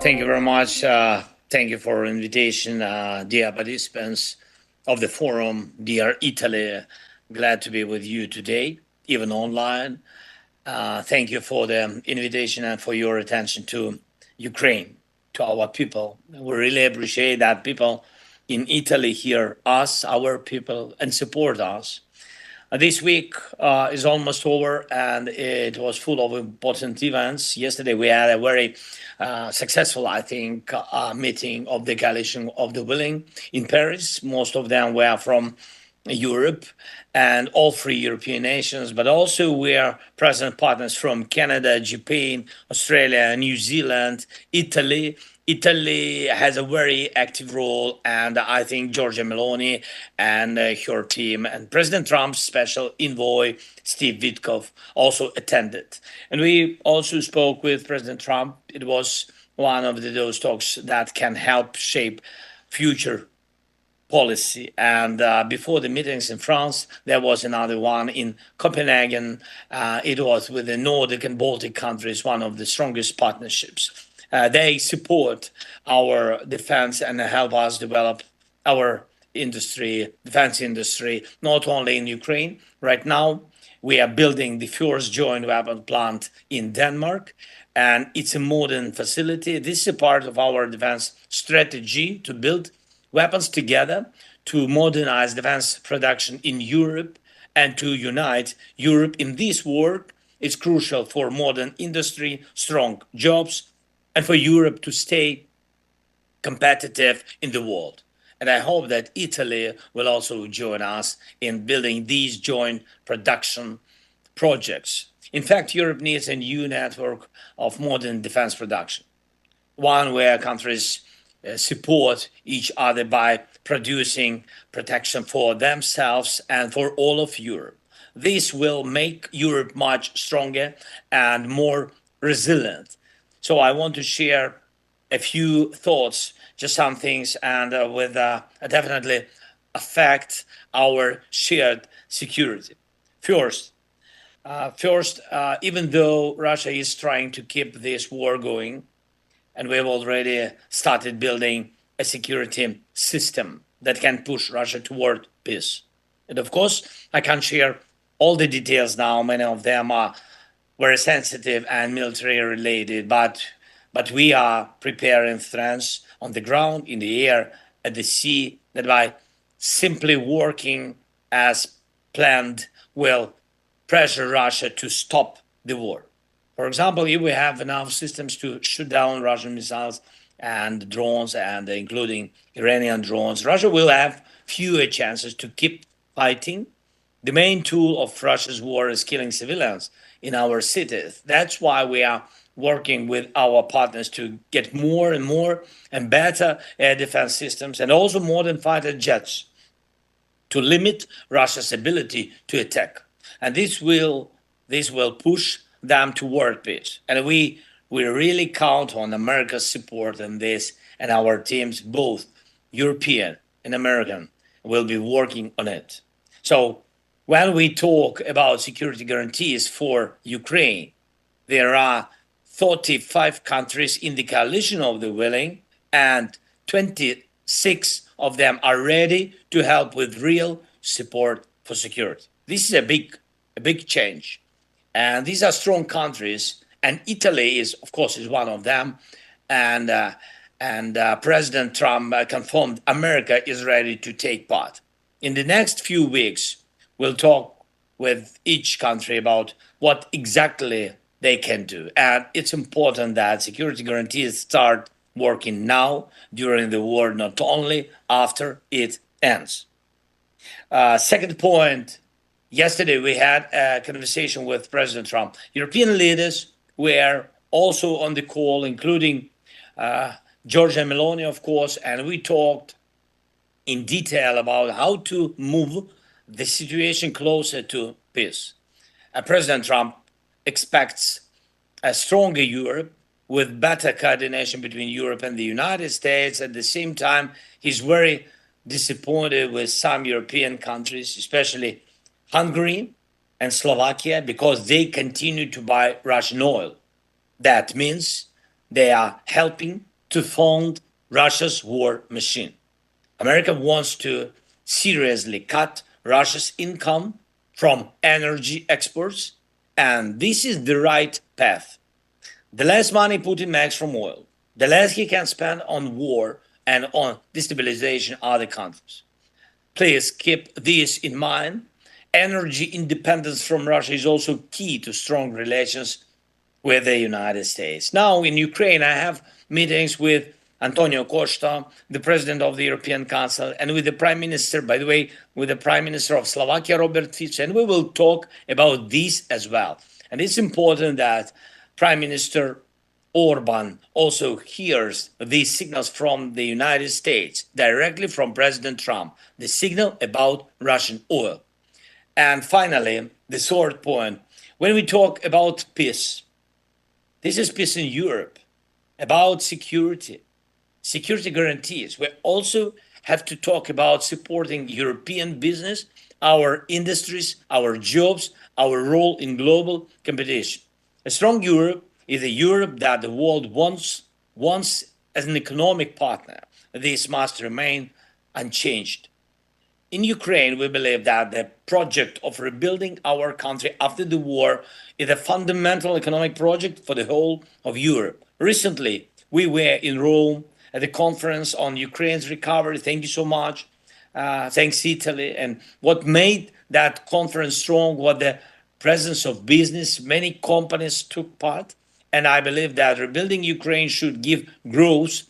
Thank you very much. Thank you for invitation, dear participants of the forum, dear Italy. Glad to be with you today, even online. Thank you for the invitation and for your attention to Ukraine, to our people. We really appreciate that people in Italy hear us, our people, and support us. This week is almost over and it was full of important events. Yesterday we had a very successful, I think, meeting of the coalition of the willing in Paris. Most of them were from Europe and all three European nations, but also we are present partners from Canada, Japan, Australia, New Zealand, Italy. Italy has a very active role, and I think Giorgia Meloni and her team and President Trump's special envoy, Steve Witkoff, also attended. And we also spoke with President Trump. It was one of those talks that can help shape future policy. And before the meetings in France, there was another one in Copenhagen. It was with the Nordic and Baltic countries, one of the strongest partnerships. They support our defense and help us develop our industry, defense industry, not only in Ukraine. Right now, we are building the first joint weapon plant in Denmark, and it's a modern facility. This is a part of our defense strategy to build weapons together, to modernize defense production in Europe, and to unite Europe in this work. It's crucial for modern industry, strong jobs, and for Europe to stay competitive in the world. And I hope that Italy will also join us in building these joint production projects. In fact, Europe needs a new network of modern defense production, one where countries support each other by producing protection for themselves and for all of Europe. This will make Europe much stronger and more resilient. So I want to share a few thoughts, just some things, and with definitely affect our shared security. First, even though Russia is trying to keep this war going, and we've already started building a security system that can push Russia toward peace. And of course, I can't share all the details now. Many of them are very sensitive and military related, but we are preparing strengths on the ground, in the air, at the sea, that by simply working as planned will pressure Russia to stop the war. For example, if we have enough systems to shoot down Russian missiles and drones, and including Iranian drones, Russia will have fewer chances to keep fighting. The main tool of Russia's war is killing civilians in our cities. That's why we are working with our partners to get more and more and better air defense systems and also modern fighter jets to limit Russia's ability to attack. And this will push them toward peace. And we really count on America's support in this, and our teams, both European and American, will be working on it. So when we talk about security guarantees for Ukraine, there are 35 countries in the coalition of the willing, and 26 of them are ready to help with real support for security. This is a big change. And these are strong countries, and Italy is, of course, is one of them. And President Trump confirmed America is ready to take part. In the next few weeks, we'll talk with each country about what exactly they can do. And it's important that security guarantees start working now during the war, not only after it ends. Second point, yesterday we had a conversation with President Trump. European leaders were also on the call, including Giorgia Meloni, of course, and we talked in detail about how to move the situation closer to peace. President Trump expects a stronger Europe with better coordination between Europe and the United States. At the same time, he's very disappointed with some European countries, especially Hungary and Slovakia, because they continue to buy Russian oil. That means they are helping to fund Russia's war machine. America wants to seriously cut Russia's income from energy exports, and this is the right path. The less money Putin makes from oil, the less he can spend on war and on destabilization of other countries. Please keep this in mind. Energy independence from Russia is also key to strong relations with the United States. Now, in Ukraine, I have meetings with Antonio Costa, the president of the European Council, and with the prime minister, by the way, with the prime minister of Slovakia, Robert Fico, and we will talk about this as well. And it's important that Prime Minister Orban also hears these signals from the United States, directly from President Trump, the signal about Russian oil. And finally, the third point, when we talk about peace, this is peace in Europe, about security guarantees. We also have to talk about supporting European business, our industries, our jobs, our role in global competition. A strong Europe is a Europe that the world wants as an economic partner. This must remain unchanged. In Ukraine, we believe that the project of rebuilding our country after the war is a fundamental economic project for the whole of Europe. Recently, we were in Rome at the conference on Ukraine's recovery. Thank you so much. Thanks, Italy. And what made that conference strong was the presence of business. Many companies took part. And I believe that rebuilding Ukraine should give growth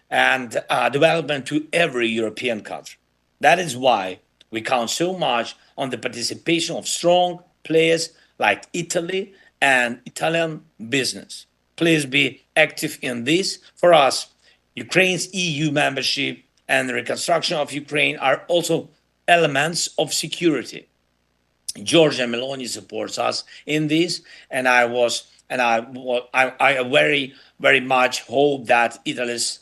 and development to every European country. That is why we count so much on the participation of strong players like Italy and Italian business. Please be active in this. For us, Ukraine's EU membership and the reconstruction of Ukraine are also elements of security. Giorgia Meloni supports us in this, and I very much hope that Italy's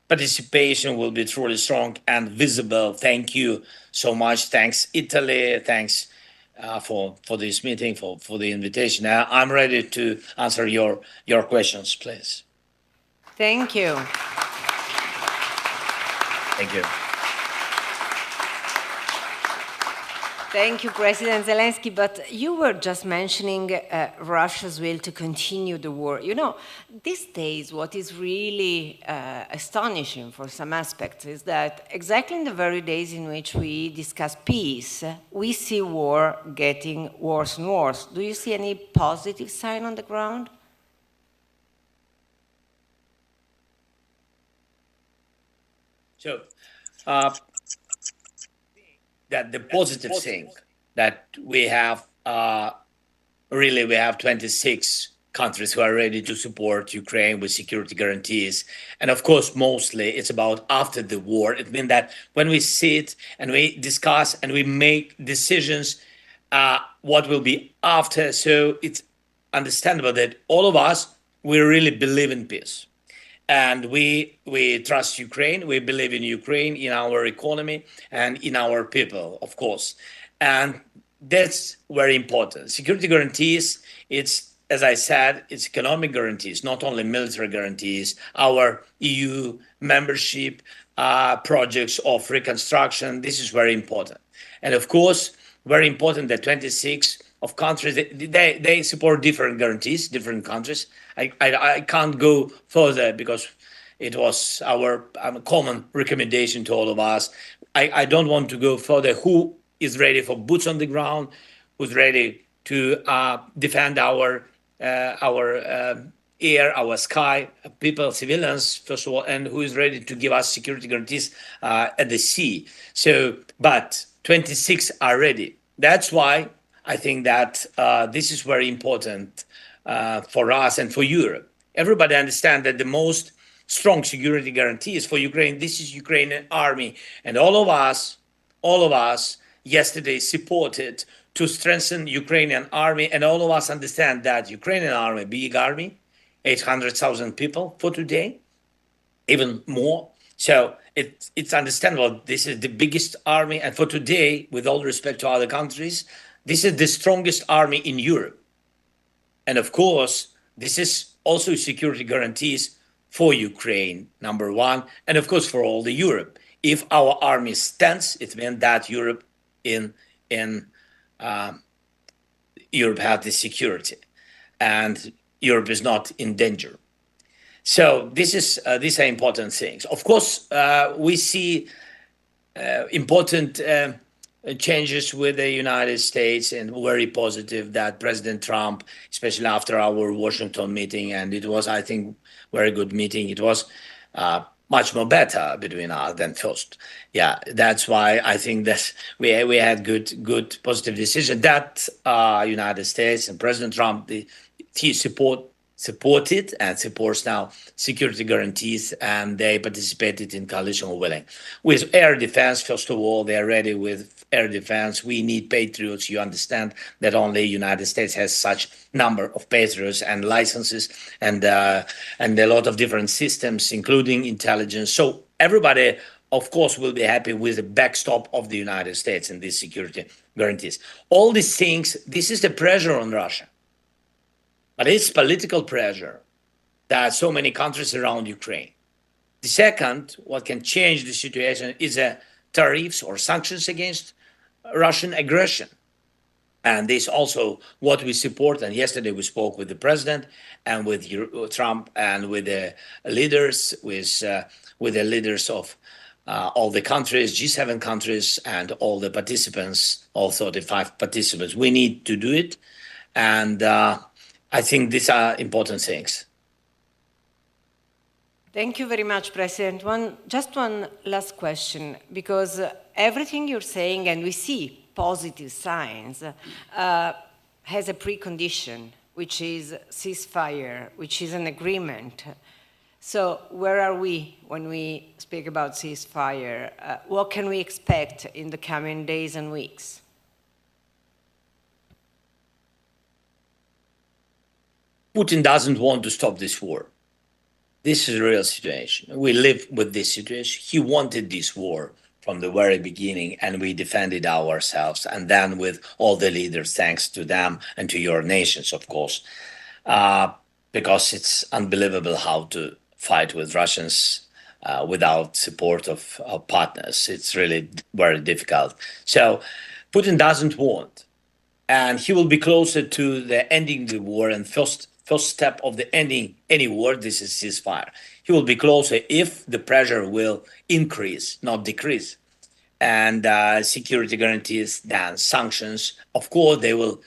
participation will be truly strong and visible. Thank you so much. Thanks, Italy. Thanks for this meeting, for the invitation. I'm ready to answer your questions, please. Thank you. Thank you. Thank you, President Zelensky. But you were just mentioning Russia's will to continue the war. You know, these days, what is really astonishing for some aspects is that exactly in the very days in which we discuss peace, we see war getting worse and worse. Do you see any positive sign on the ground? So, that the positive thing that we have, really, we have 26 countries who are ready to support Ukraine with security guarantees. And of course, mostly it's about after the war. It means that when we sit and we discuss and we make decisions, what will be after. So it's understandable that all of us, we really believe in peace. And we trust Ukraine. We believe in Ukraine, in our economy, and in our people, of course. And that's very important. Security guarantees, it's, as I said, it's economic guarantees, not only military guarantees. Our EU membership, projects of reconstruction, this is very important. And of course, very important that 26 of countries, they support different guarantees, different countries. I can't go further because it was our common recommendation to all of us. I don't want to go further. Who is ready for boots on the ground? Who's ready to defend our air, our sky, people, civilians, first of all, and who is ready to give us security guarantees at the sea? So, but 26 are ready. That's why I think that this is very important for us and for Europe. Everybody understands that the most strong security guarantees for Ukraine, this is Ukrainian army. And all of us yesterday supported to strengthen Ukrainian army. And all of us understand that Ukrainian army, big army, 800,000 people for today, even more. So it's understandable. This is the biggest army. And for today, with all respect to other countries, this is the strongest army in Europe. And of course, this is also security guarantees for Ukraine, number one, and of course for all the Europe. If our army stands, it means that Europe in Europe has the security, and Europe is not in danger. So these are important things. Of course, we see important changes with the United States, and very positive that President Trump, especially after our Washington meeting, and it was, I think, very good meeting. It was much more better between us than first. Yeah, that's why I think that we had good positive decision that United States and President Trump he supported and supports now security guarantees, and they participated in coalition willing. With air defense, first of all, they are ready with air defense. We need patriots. You understand that only United States has such number of patriots and licenses, and a lot of different systems, including intelligence. So everybody, of course, will be happy with the backstop of the United States and these security guarantees. All these things, this is the pressure on Russia. But it's political pressure that so many countries around Ukraine. The second, what can change the situation is tariffs or sanctions against Russian aggression. And this also what we support. And yesterday we spoke with the president and with Trump and with the leaders, with the leaders of all the countries, G7 countries, and all the participants, all 35 participants. We need to do it. And I think these are important things. Thank you very much, President. Just one last question, because everything you're saying, and we see positive signs, has a precondition, which is ceasefire, which is an agreement. So where are we when we speak about ceasefire? What can we expect in the coming days and weeks? Putin doesn't want to stop this war. This is a real situation. We live with this situation. He wanted this war from the very beginning, and we defended ourselves. And then with all the leaders, thanks to them and to your nations, of course, because it's unbelievable how to fight with Russians without support of partners. It's really very difficult. So Putin doesn't want, and he will be closer to the ending the war, and first step of the ending any war, this is ceasefire. He will be closer if the pressure will increase, not decrease. And security guarantees, then sanctions, of course, they will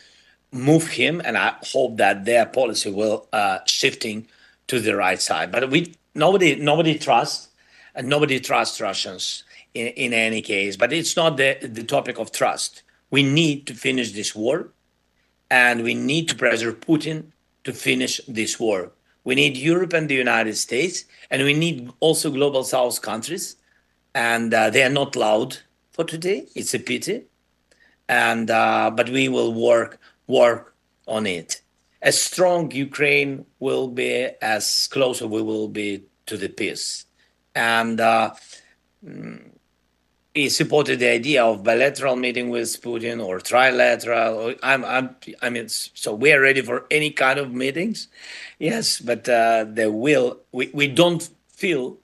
move him, and I hope that their policy will shifting to the right side. But nobody trusts, and nobody trusts Russians in any case. But it's not the topic of trust. We need to finish this war, and we need to pressure Putin to finish this war. We need Europe and the United States, and we need also global South countries. And they are not loud for today. It's a pity. And but we will work on it. A strong Ukraine will be as closer we will be to the peace. And he supported the idea of bilateral meeting with Putin or trilateral. I mean, so we are ready for any kind of meetings. Yes, but we don't feel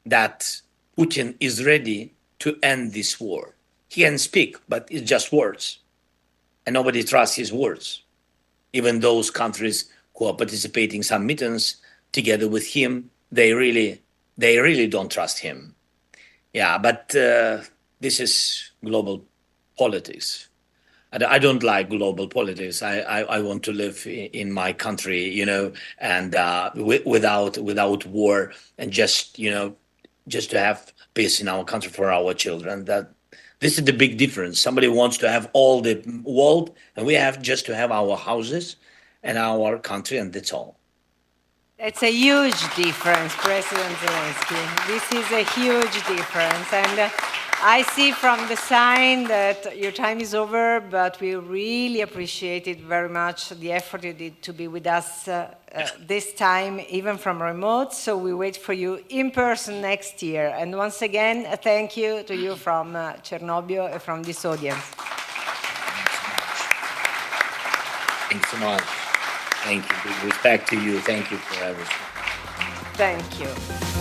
that Putin is ready to end this war. He can speak, but it's just words. And nobody trusts his words. Even those countries who are participating in some meetings together with him, they really don't trust him. Yeah, but this is global politics. I don't like global politics. I want to live in my country, and without war, and just to have peace in our country for our children. This is the big difference. Somebody wants to have all the world, and we have just to have our houses and our country, and that's all. It's a huge difference, President Zelenskyy. This is a huge difference. And I see from the sign that your time is over, but we really appreciated very much the effort you did to be with us this time, even from remote. So we wait for you in person next year. And once again, a thank you to you from Cernobbio and from this audience. Thanks so much. Thank you. Big respect to you. Thank you for everything. Thank you.